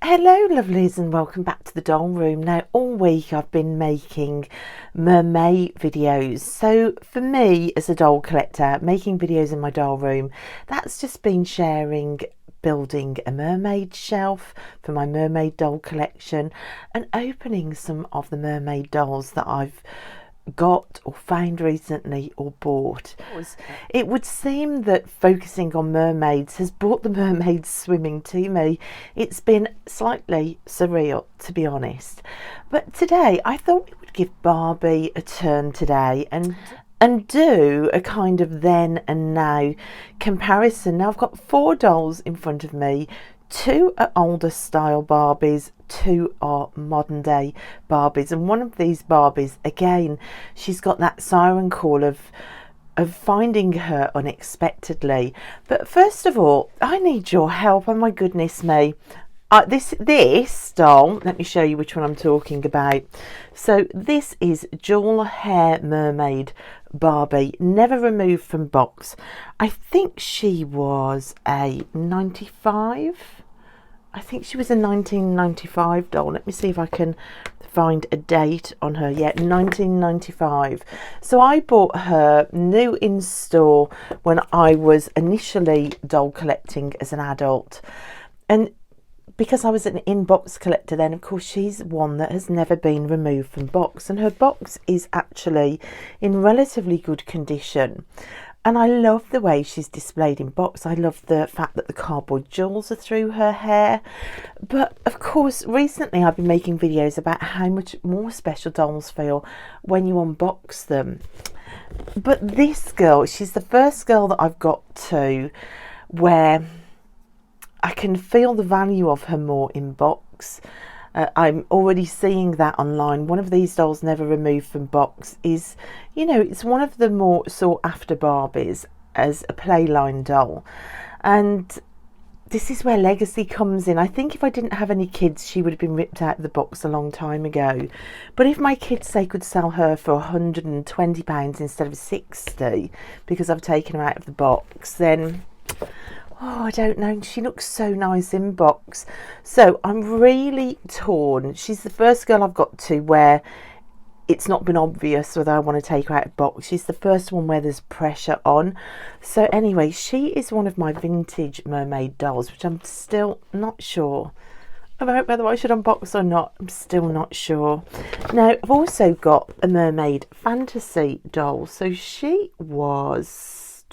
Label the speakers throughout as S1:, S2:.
S1: Hello lovelies, and welcome back to the doll room. Now all week I've been making mermaid videos. So for me as a doll collector, making videos in my doll room, that's just been sharing building a mermaid shelf for my mermaid doll collection and opening some of the mermaid dolls that I've got or found recently or bought. It would seem that focusing on mermaids has brought the mermaids swimming to me. It's been slightly surreal, to be honest, but today I thought we would give Barbie a turn today and do a kind of then and now comparison. Now I've got 4 dolls in front of me. 2 are older style Barbies, 2 are modern day Barbies, and one of these Barbies, again, she's got that siren call of finding her unexpectedly. But first of all, I need your help. Oh my goodness me. This doll, let me show you which one I'm talking about. So this is Jewel Hair Mermaid Barbie, never removed from box. I think she was a 95. I think she was a 1995 doll. Let me see if I can find a date on her. Yeah, 1995. So I bought her new in store when I was initially doll collecting as an adult. And because I was an in-box collector then, of course, she's one that has never been removed from box. And her box is actually in relatively good condition. And I love the way she's displayed in box. I love the fact that the cardboard jewels are through her hair. But of course, recently I've been making videos about how much more special dolls feel when you unbox them. But this girl, she's the first girl that I've got to where I can feel the value of her more in box. I'm already seeing that online. One of these dolls never removed from box is, you know, it's one of the more sought after Barbies as a playline doll. And this is where legacy comes in. I think if I didn't have any kids, she would have been ripped out of the box a long time ago. But if my kids say could sell her for £120 instead of 60 because I've taken her out of the box, then oh, I don't know. She looks so nice in box. So I'm really torn. She's the first girl I've got to where it's not been obvious whether I want to take her out of box. She's the first one where there's pressure on. So anyway, she is one of my vintage mermaid dolls, which I'm still not sure about whether I should unbox or not. I'm still not sure. Now, I've also got a mermaid fantasy doll. So she was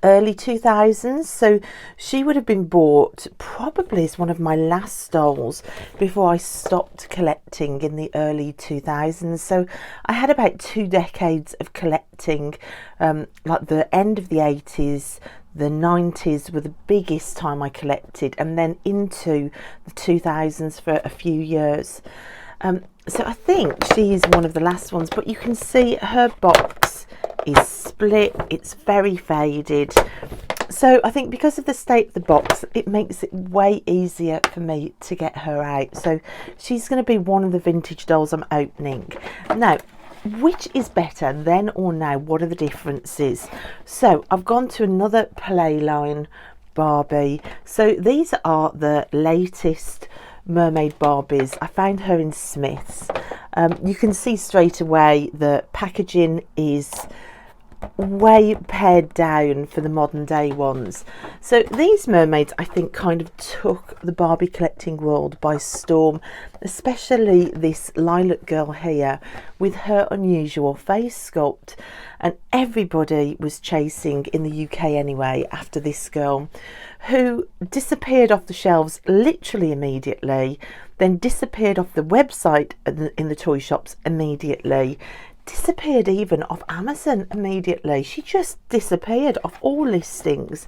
S1: early 2000s, so she would have been bought probably as one of my last dolls before I stopped collecting in the early 2000s. So I had about 2 decades of collecting, like the end of the 80s, the 90s were the biggest time I collected, and then into the 2000s for a few years. So I think she is one of the last ones, but you can see her box is split, it's very faded. So I think because of the state of the box, it makes it way easier for me to get her out. So she's going to be one of the vintage dolls I'm opening. Now, which is better, then or now? What are the differences? So I've gone to another Playline Barbie. So these are the latest mermaid Barbies. I found her in Smith's. You can see straight away the packaging is way pared down for the modern day ones. So these mermaids, I think, kind of took the Barbie collecting world by storm, especially this lilac girl here with her unusual face sculpt. And everybody was chasing, in the UK anyway, after this girl, who disappeared off the shelves literally immediately, then disappeared off the website in the toy shops immediately, disappeared even off Amazon immediately. She just disappeared off all listings.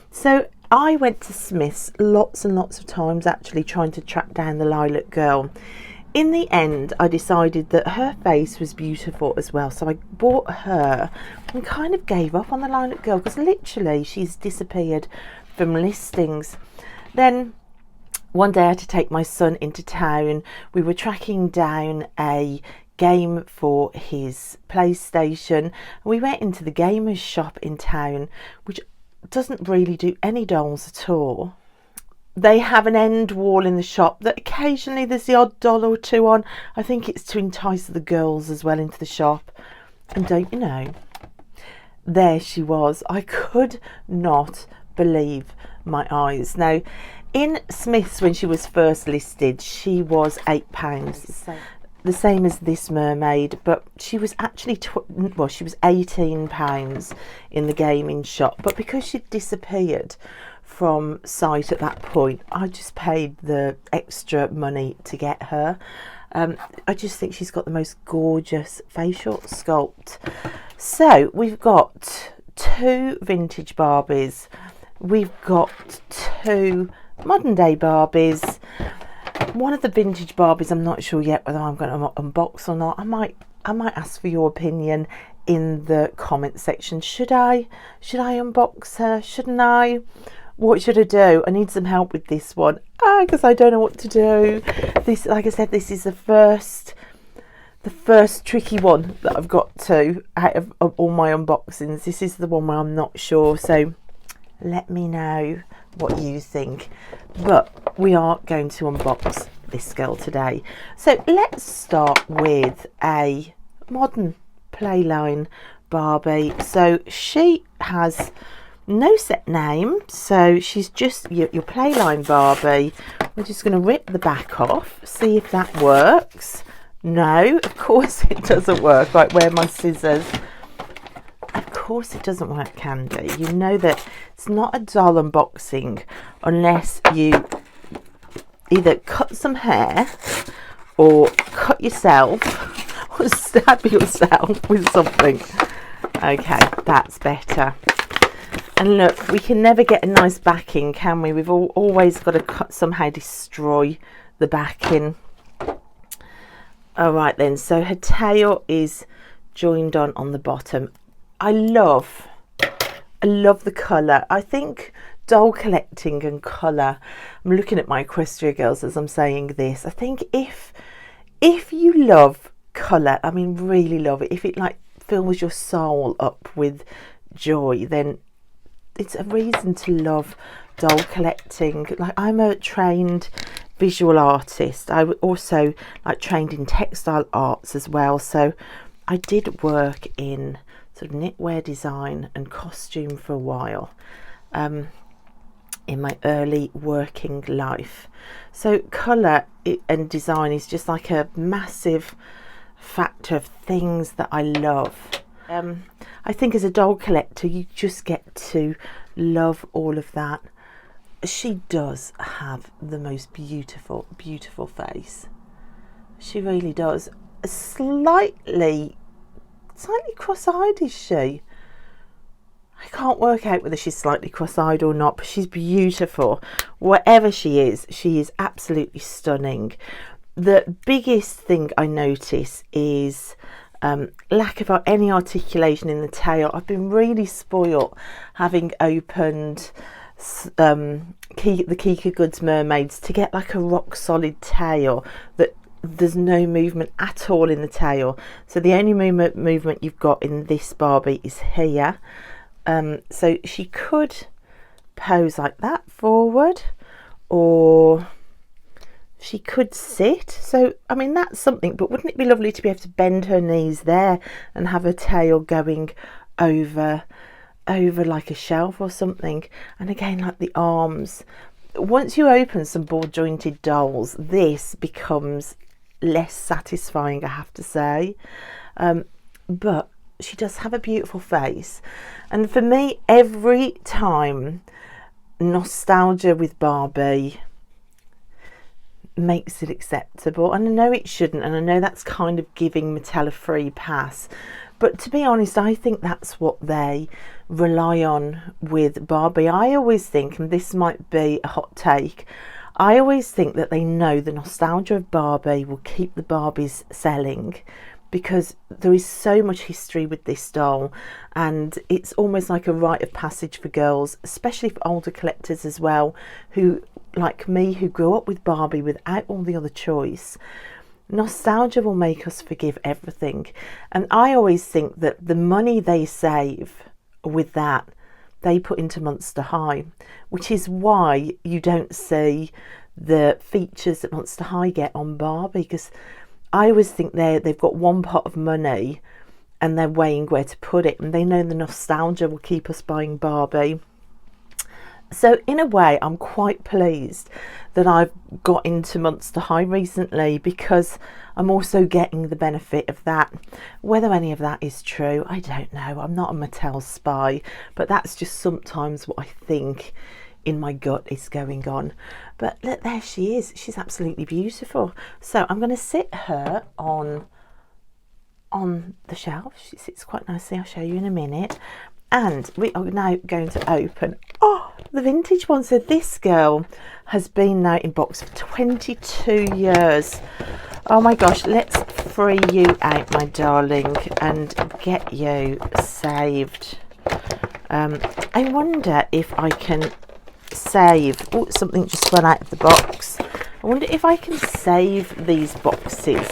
S1: So I went to Smith's lots and lots of times actually trying to track down the lilac girl. In the end, I decided that her face was beautiful as well, so I bought her and kind of gave up on the lilac girl because literally she's disappeared from listings. Then one day I had to take my son into town. We were tracking down a game for his PlayStation. We went into the gamers shop in town, which doesn't really do any dolls at all. They have an end wall in the shop that occasionally there's the odd doll or two on. I think it's to entice the girls as well into the shop. And don't you know, there she was. I could not believe my eyes. Now, in Smith's, when she was first listed, she was £8, the same as this mermaid, but she was actually she was £18 in the gaming shop. But because she'd disappeared from sight at that point, I just paid the extra money to get her. I just think she's got the most gorgeous facial sculpt. So we've got 2 vintage Barbies, we've got 2 modern day Barbies. One of the vintage Barbies, I'm not sure yet whether I'm going to unbox or not. I might ask for your opinion in the comment section. Should I unbox her? Shouldn't I? What should I do? I need some help with this one because I don't know what to do. This, like I said, this is the first tricky one that I've got to out of all my unboxings. This is the one where I'm not sure. So let me know what you think. But we are going to unbox this girl today. So let's start with a modern Playline Barbie. So she has no set name, so she's just your Playline Barbie. We're just going to rip the back off, see if that works. No, of course it doesn't work. Right, where are my scissors? Of course it doesn't work, Candy. You know that it's not a doll unboxing unless you either cut some hair or cut yourself or stab yourself with something. Okay, that's better. And look, we can never get a nice backing, can we? We've always got to somehow destroy the backing. All right then, so her tail is joined on the bottom. I love the colour. I think doll collecting and colour, I'm looking at my Equestria girls as I'm saying this, I think if you love colour, I mean really love it, if it like fills your soul up with joy, then it's a reason to love doll collecting. Like, I'm a trained visual artist. I also like trained in textile arts as well, so I did work in sort of knitwear design and costume for a while in my early working life. So colour and design is just like a massive factor of things that I love. I think as a doll collector you just get to love all of that. She does have the most beautiful face. She really does. Slightly cross-eyed, is she? I can't work out whether she's slightly cross-eyed or not, but she's beautiful. Whatever she is absolutely stunning. The biggest thing I notice is lack of any articulation in the tail. I've been really spoilt having opened the Kika Goods Mermaids to get like a rock solid tail that there's no movement at all in the tail. So the only movement you've got in this Barbie is here. So she could pose like that forward, or she could sit. So I mean, that's something, but wouldn't it be lovely to be able to bend her knees there and have her tail going over like a shelf or something? And again, like the arms, once you open some ball jointed dolls, this becomes less satisfying, I have to say. But she does have a beautiful face, and for me, every time nostalgia with Barbie makes it acceptable, and I know it shouldn't, and I know that's kind of giving Mattel a free pass, but to be honest, I think that's what they rely on with Barbie. I always think, and this might be a hot take, I always think that they know the nostalgia of Barbie will keep the Barbies selling, because there is so much history with this doll, and it's almost like a rite of passage for girls, especially for older collectors as well, who, like me, who grew up with Barbie without all the other choice. Nostalgia will make us forgive everything, and I always think that the money they save with that they put into Monster High, which is why you don't see the features that Monster High get on Barbie, because I always think they've got one pot of money and they're weighing where to put it, and they know the nostalgia will keep us buying Barbie. So in a way, I'm quite pleased that I've got into Monster High recently, because I'm also getting the benefit of that. Whether any of that is true, I don't know. I'm not a Mattel spy, but that's just sometimes what I think in my gut is going on. But look, there she is. She's absolutely beautiful. So I'm going to sit her on the shelf. She sits quite nicely. I'll show you in a minute. And we are now going to open the vintage one. So this girl has been now in box for 22 years. Oh my gosh, let's free you out, my darling, and get you saved. I wonder if I can save, oh, something just fell out of the box. I wonder if I can save these boxes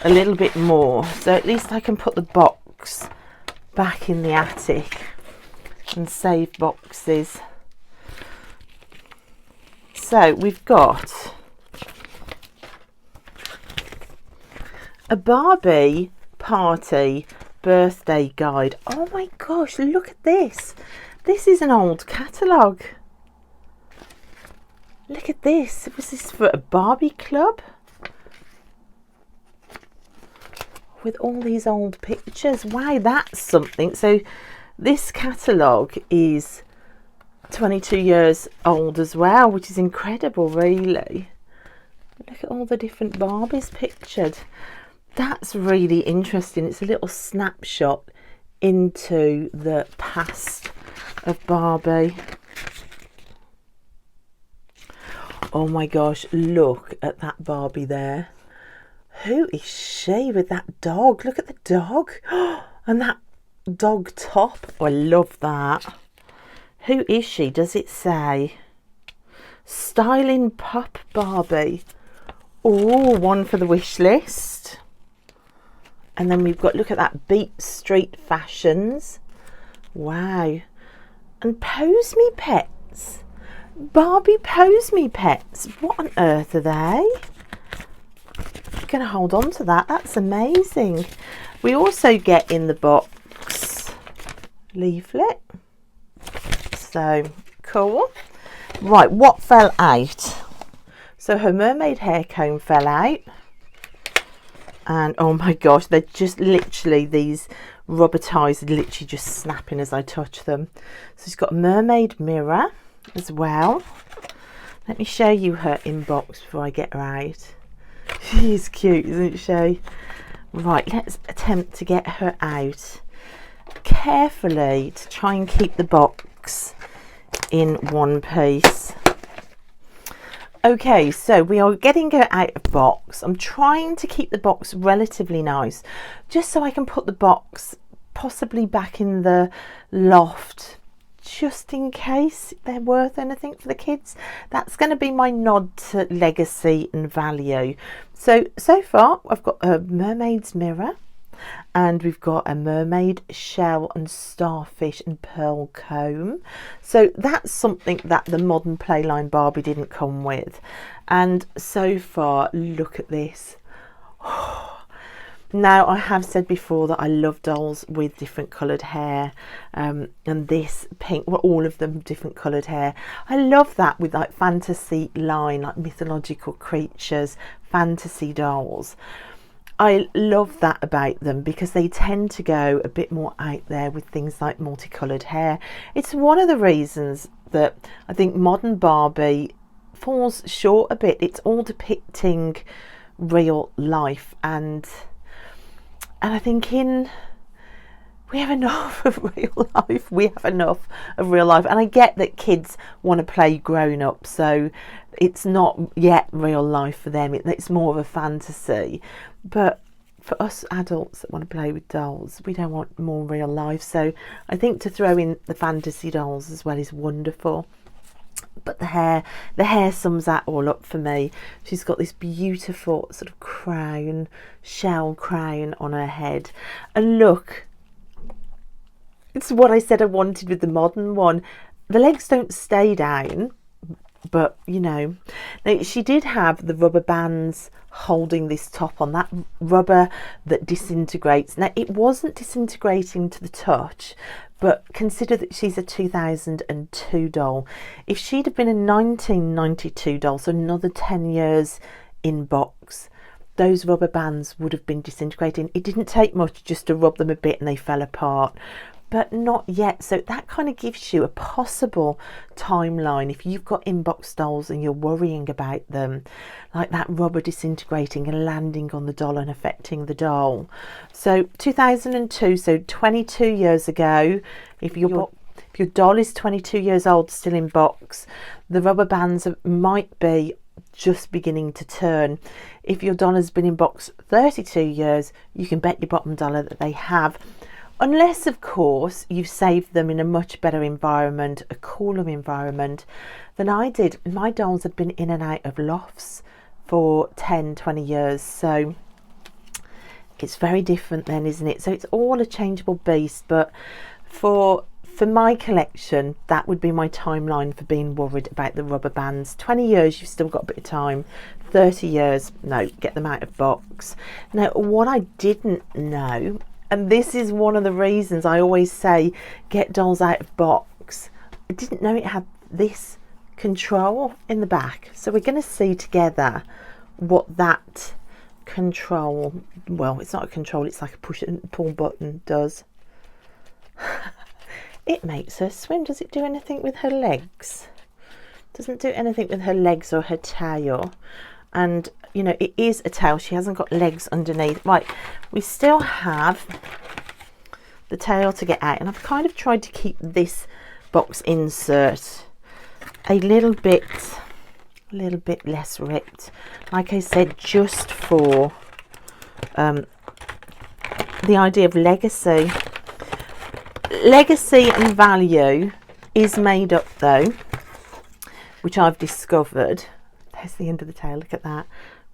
S1: a little bit more, so at least I can put the box back in the attic and save boxes. So we've got a Barbie party birthday guide. Oh my gosh, look at this. This is an old catalogue. Look at this. Was this for a Barbie club? With all these old pictures. Wow, that's something. So this catalogue is 22 years old as well, which is incredible, really. Look at all the different Barbies pictured. That's really interesting. It's a little snapshot into the past of Barbie. Oh my gosh, look at that Barbie there. Who is she with that dog? Look at the dog. And that dog top. Oh, I love that. Who is she? Does it say? Styling Pup Barbie. Oh, one for the wish list. And then we've got, look at that, Beat Street Fashions. Wow. And Pose Me Pets. Barbie Pose Me Pets. What on earth are they? I'm going to hold on to that. That's amazing. We also get in the box leaflet. So cool. Right, what fell out? So her mermaid hair comb fell out. And oh my gosh, they're just literally, these rubber ties are literally just snapping as I touch them. So she's got a mermaid mirror as well. Let me show you her inbox before I get her out. She's cute, isn't she? Right, let's attempt to get her out carefully to try and keep the box in one piece. Okay, so we are getting her out of box. I'm trying to keep the box relatively nice, just so I can put the box possibly back in the loft, just in case they're worth anything for the kids. That's going to be my nod to legacy and value. So far I've got a mermaid's mirror, and we've got a mermaid shell and starfish and pearl comb. So that's something that the modern Playline Barbie didn't come with. And so far, look at this. Now, I have said before that I love dolls with different coloured hair, and this pink, well, all of them different coloured hair. I love that with like fantasy line, like mythological creatures, fantasy dolls. I love that about them, because they tend to go a bit more out there with things like multicoloured hair. It's one of the reasons that I think modern Barbie falls short a bit. It's all depicting real life, and I think we have enough of real life. We have enough of real life. And I get that kids want to play grown up, so it's not yet real life for them. It's more of a fantasy. But for us adults that want to play with dolls, we don't want more real life. So I think to throw in the fantasy dolls as well is wonderful. But the hair sums that all up for me. She's got this beautiful sort of crown, shell crown on her head. And look It's what I said I wanted with the modern one. The legs don't stay down, but you know. Now she did have the rubber bands holding this top on, that rubber that disintegrates. Now it wasn't disintegrating to the touch, but consider that she's a 2002 doll. If she'd have been a 1992 doll, so another 10 years in box, those rubber bands would have been disintegrating. It didn't take much just to rub them a bit and they fell apart, but not yet. So that kind of gives you a possible timeline if you've got inbox dolls and you're worrying about them, like that rubber disintegrating and landing on the doll and affecting the doll. So 2002, so 22 years ago, if your doll is 22 years old still in box, the rubber bands might be just beginning to turn. If your doll has been in box 32 years, you can bet your bottom dollar that they have. Unless, of course, you've saved them in a much better environment, a cooler environment than I did. My dolls have been in and out of lofts for 10, 20 years. So it's very different then, isn't it? So it's all a changeable beast. But for my collection, that would be my timeline for being worried about the rubber bands. 20 years, you've still got a bit of time. 30 years, no, get them out of box. Now, what I didn't know, and this is one of the reasons I always say get dolls out of box, I didn't know it had this control in the back. So we're going to see together what that control, well, it's not a control, it's like a push and pull button does. It makes her swim. Does it do anything with her legs? Doesn't do anything with her legs or her tail. And you know, it is a tail, she hasn't got legs underneath. Right, we still have the tail to get out, and I've kind of tried to keep this box insert a little bit less ripped, like I said, just for the idea of legacy and value is made up though, which I've discovered. There's the end of the tail, look at that,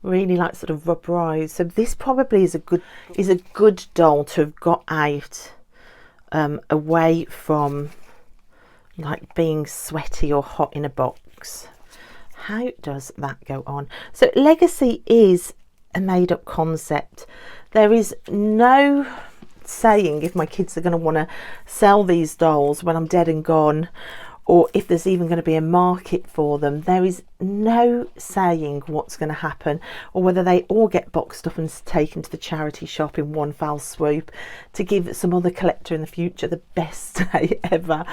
S1: really like sort of rubberized. So this probably is a good doll to have got out away from like being sweaty or hot in a box. How does that go on? So legacy is a made up concept. There is no saying if my kids are going to want to sell these dolls when I'm dead and gone, or if there's even going to be a market for them. There is no saying what's going to happen, or whether they all get boxed up and taken to the charity shop in one foul swoop to give some other collector in the future the best day ever.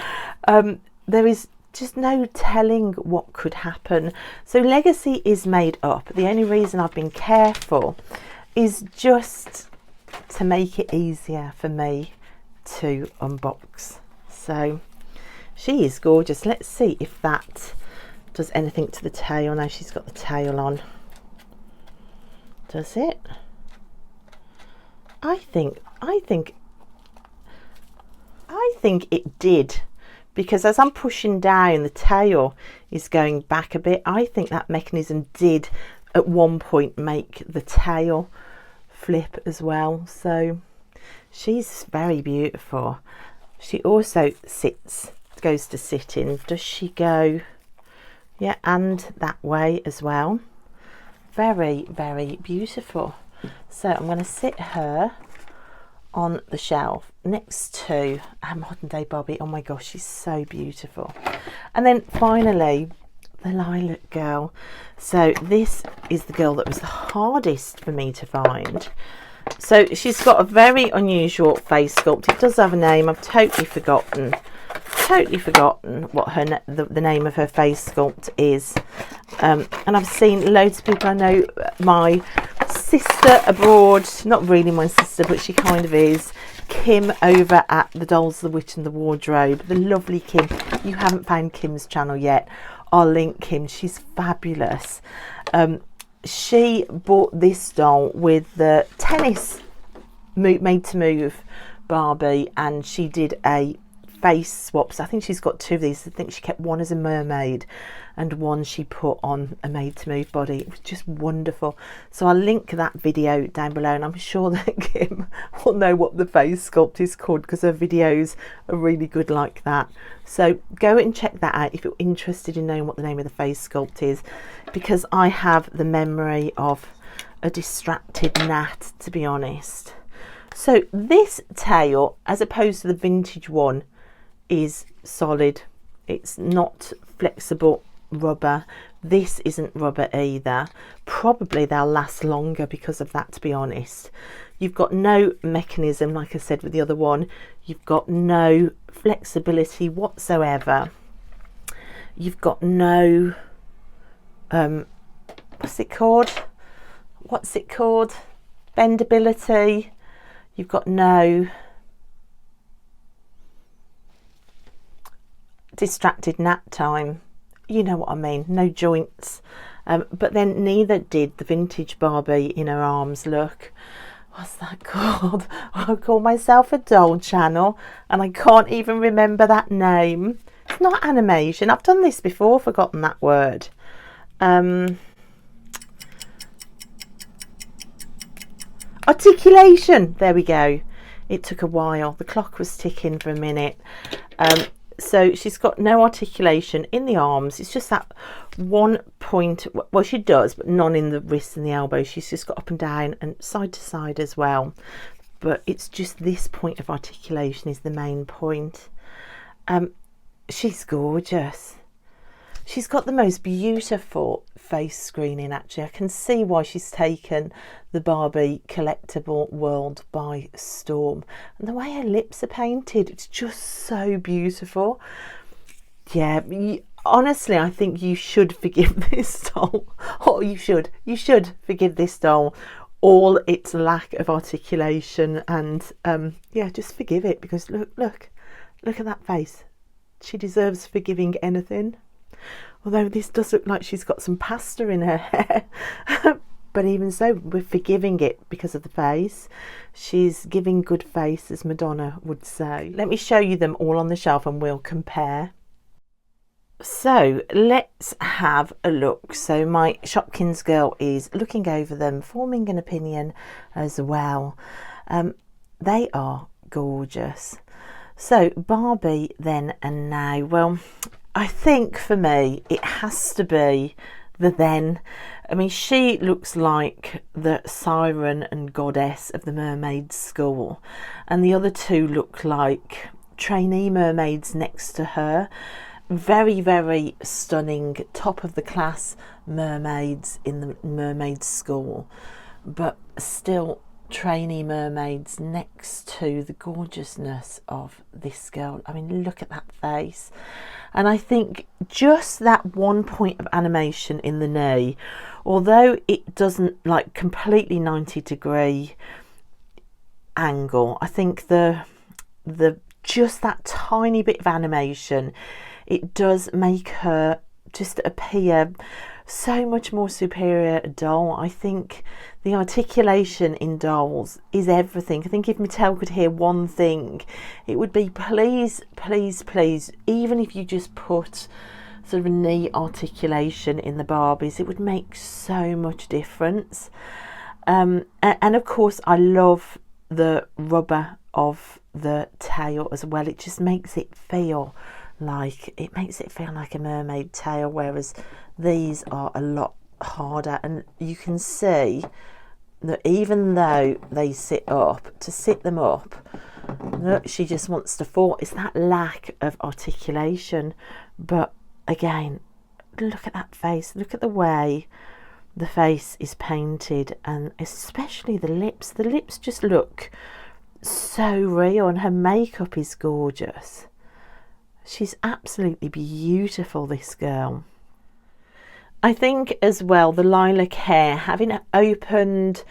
S1: There is just no telling what could happen. So legacy is made up. The only reason I've been careful is just to make it easier for me to unbox. So she is gorgeous. Let's see if that does anything to the tail. Now she's got the tail on. Does it? I think it did, because as I'm pushing down, the tail is going back a bit. I think that mechanism did at one point make the tail flip as well. So she's very beautiful. She also goes to sit in. Does she go? Yeah, and that way as well. Very, very beautiful. So I'm going to sit her on the shelf next to a modern day Barbie. Oh my gosh, she's so beautiful. And then finally, the lilac girl. So this is the girl that was the hardest for me to find. So she's got a very unusual face sculpt. It does have a name. I've totally forgotten what her the name of her face sculpt is. And I've seen loads of people. I know my sister abroad, not really my sister, but she kind of is, Kim over at the Dolls, the Witch and the Wardrobe, the lovely Kim. You haven't found Kim's channel yet, I'll link Kim. She's fabulous. She bought this doll with the tennis made to move Barbie, and she did a face swaps. I think she's got two of these. I think she kept one as a mermaid and one she put on a made to move body. It was just wonderful. So I'll link that video down below, and I'm sure that Kim will know what the face sculpt is called because her videos are really good like that. So go and check that out if you're interested in knowing what the name of the face sculpt is, because I have the memory of a distracted gnat, to be honest. So this tail, as opposed to the vintage one, is solid. It's not flexible rubber. This isn't rubber either. Probably they'll last longer because of that, to be honest. You've got no mechanism, like I said with the other one. You've got no flexibility whatsoever. You've got no what's it called bendability. You've got no distracted gnat time, you know what I mean, no joints. But then neither did the vintage Barbie in her arms. Look, what's that called? I call myself a doll channel and I can't even remember that name. It's not animation. I've done this before, forgotten that word. Articulation, there we go. It took a while, the clock was ticking for a minute. So she's got no articulation in the arms. It's just that one point, well she does, but none in the wrists and the elbows. She's just got up and down and side to side as well, but it's just this point of articulation is the main point. She's gorgeous. She's got the most beautiful face screening, actually. I can see why she's taken the Barbie collectible world by storm. And the way her lips are painted, it's just so beautiful. Yeah, honestly, I think you should forgive this doll. Oh, you should forgive this doll all its lack of articulation, and yeah, just forgive it, because look at that face. She deserves forgiving anything. Although this does look like she's got some pasta in her hair. But even so, we're forgiving it because of the face. She's giving good face, as Madonna would say. Let me show you them all on the shelf and we'll compare. So let's have a look. So my Shopkins girl is looking over them, forming an opinion as well. They are gorgeous. So Barbie then and now. Well, I think for me it has to be the then. I mean, she looks like the siren and goddess of the Mermaid school, and the other two look like trainee mermaids next to her. Very, very stunning, top of the class mermaids in the Mermaid school, but still trainee mermaids next to the gorgeousness of this girl. I mean, look at that face. And I think just that one point of animation in the knee, although it doesn't like completely 90-degree angle, I think the just that tiny bit of animation, it does make her just appear so much more superior a doll. I think the articulation in dolls is everything. I think if Mattel could hear one thing, it would be please, please, please, even if you just put sort of knee articulation in the Barbies, it would make so much difference. And of course I love the rubber of the tail as well. It just makes it feel like a mermaid tail, whereas these are a lot harder. And you can see that even though they sit up, to sit them up, look, she just wants to fall. It's that lack of articulation. But again, look at that face, look at the way the face is painted, and especially the lips just look so real, and her makeup is gorgeous. She's absolutely beautiful, this girl. I think as well the lilac hair, having opened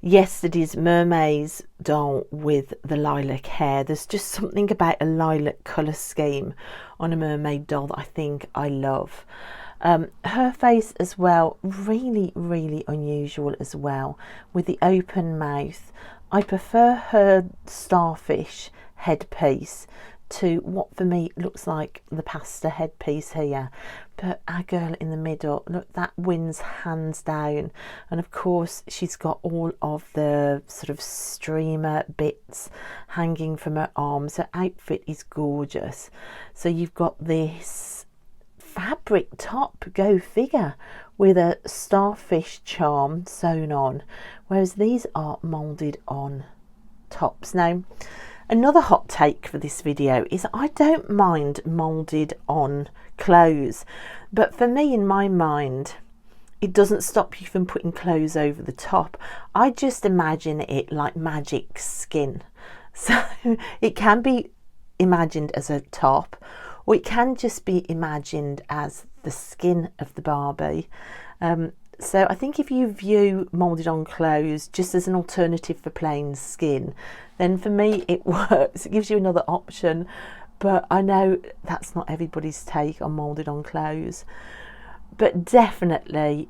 S1: yesterday's Mermaids doll with the lilac hair, there's just something about a lilac colour scheme on a mermaid doll that I think I love. Her face as well, really, really unusual as well, with the open mouth. I prefer her starfish headpiece to what for me looks like the pasta headpiece here, but our girl in the middle, look, that wins hands down. And of course she's got all of the sort of streamer bits hanging from her arms. Her outfit is gorgeous. So you've got this fabric top, go figure, with a starfish charm sewn on, whereas these are moulded on tops. Now, another hot take for this video is I don't mind moulded on clothes, but for me, in my mind, it doesn't stop you from putting clothes over the top. I just imagine it like magic skin. So it can be imagined as a top, or it can just be imagined as the skin of the Barbie. So I think if you view moulded on clothes just as an alternative for plain skin, then for me it works. It gives you another option, but I know that's not everybody's take on moulded on clothes. But definitely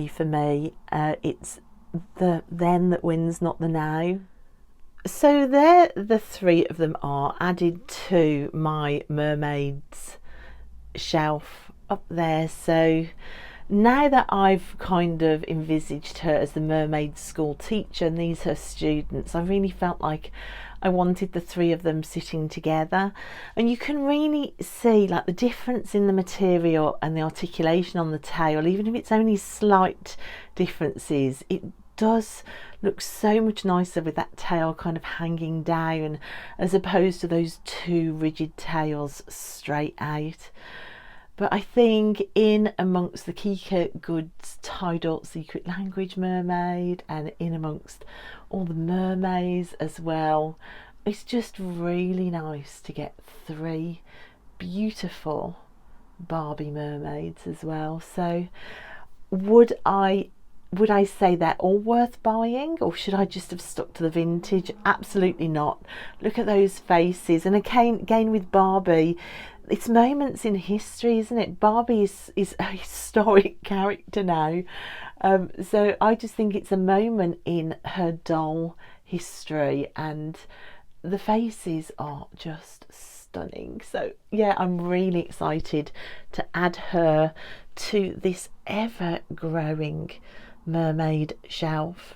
S1: for me, it's the then that wins, not the now. So there the three of them are added to my Mermaids shelf up there. So now that I've kind of envisaged her as the Mermaid school teacher and these her students, I really felt like I wanted the three of them sitting together. And you can really see like the difference in the material and the articulation on the tail, even if it's only slight differences. It does look so much nicer with that tail kind of hanging down as opposed to those two rigid tails straight out. But I think in amongst the Kika Goods Tidal Secret Language Mermaid and in amongst all the mermaids as well, it's just really nice to get three beautiful Barbie mermaids as well. So would I say they're all worth buying, or should I just have stuck to the vintage? Absolutely not. Look at those faces. And again with Barbie, it's moments in history, isn't it? Barbie is a historic character now. So I just think it's a moment in her doll history, and the faces are just stunning. So yeah, I'm really excited to add her to this ever-growing mermaid shelf.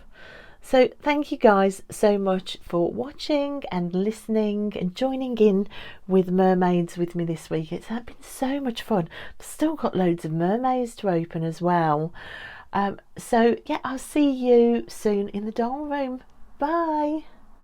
S1: So thank you guys so much for watching and listening and joining in with Mermaids with me this week. It's been so much fun. I've still got loads of mermaids to open as well. So yeah, I'll see you soon in the doll room. Bye.